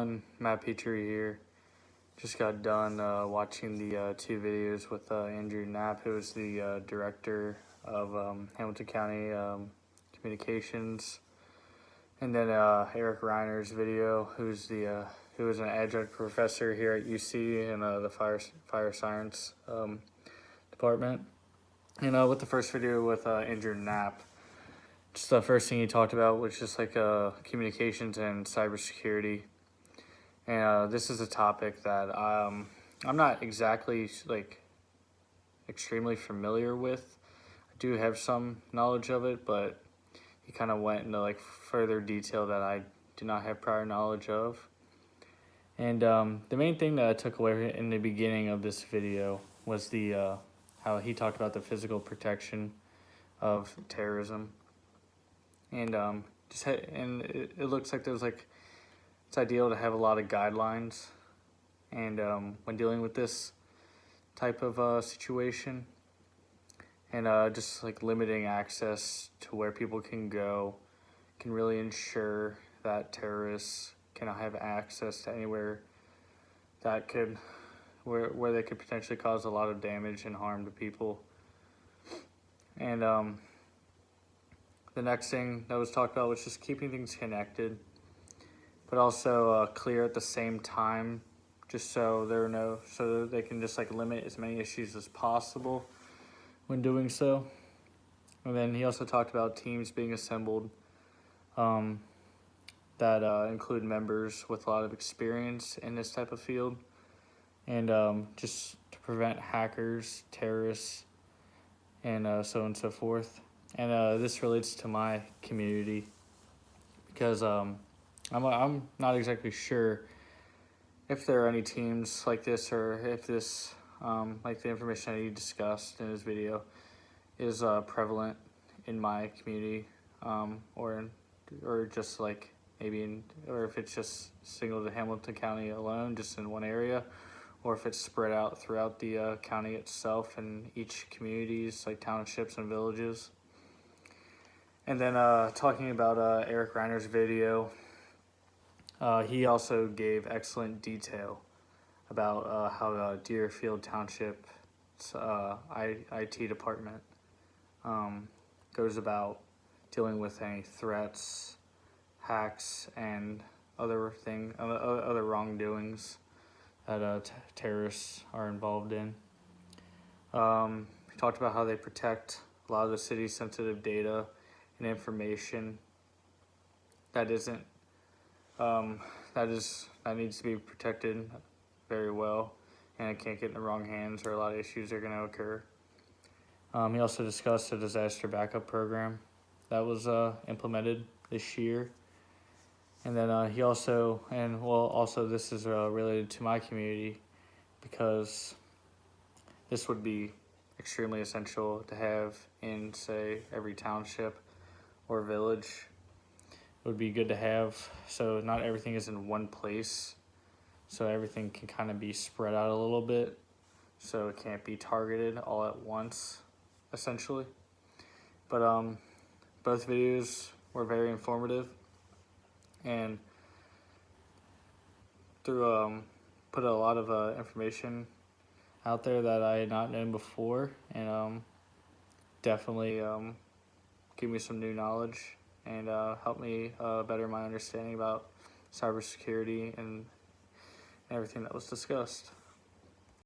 everyone, Matt Petrie here. Just got done watching the two videos with Andrew Knapp, who is the director of Hamilton County Communications, and then Eric Reiners' video, who is an adjunct professor here at UC in the fire science department. And with the first video with Andrew Knapp, just the first thing he talked about was just like communications and cybersecurity. And this is a topic that I'm not exactly like extremely familiar with. I do have some knowledge of it, but he kind of went into like further detail that I do not have prior knowledge of. And the main thing that I took away in the beginning of this video was the how he talked about the physical protection of terrorism. And it looks like there's like it's ideal to have a lot of guidelines, and when dealing with this type of situation, and just like limiting access to where people can go can really ensure that terrorists cannot have access to anywhere that could where they could potentially cause a lot of damage and harm to people. And the next thing that was talked about was just keeping things connected, but also clear at the same time, just so so they can just like limit as many issues as possible when doing so. And then he also talked about teams being assembled that include members with a lot of experience in this type of field, and just to prevent hackers, terrorists, and so on and so forth. And this relates to my community because I'm not exactly sure if there are any teams like this, or if this like the information that he discussed in his video is prevalent in my community, or just like or if it's just single to Hamilton County alone, just in one area, or if it's spread out throughout the county itself and each communities like townships and villages. And then talking about Eric Reiner's video, he also gave excellent detail about how Deerfield Township's IT department goes about dealing with any threats, hacks, and other wrongdoings that terrorists are involved in. He talked about how they protect a lot of the city's sensitive data and information that needs to be protected very well, and it can't get in the wrong hands, or a lot of issues are going to occur. He also discussed a disaster backup program that was implemented this year. And then also this is related to my community, because this would be extremely essential to have in, say, every township or village. It would be good to have, so not everything is in one place, so everything can kind of be spread out a little bit, so it can't be targeted all at once, essentially. But both videos were very informative, and put a lot of information out there that I had not known before, and definitely give me some new knowledge, and help me better my understanding about cybersecurity and everything that was discussed.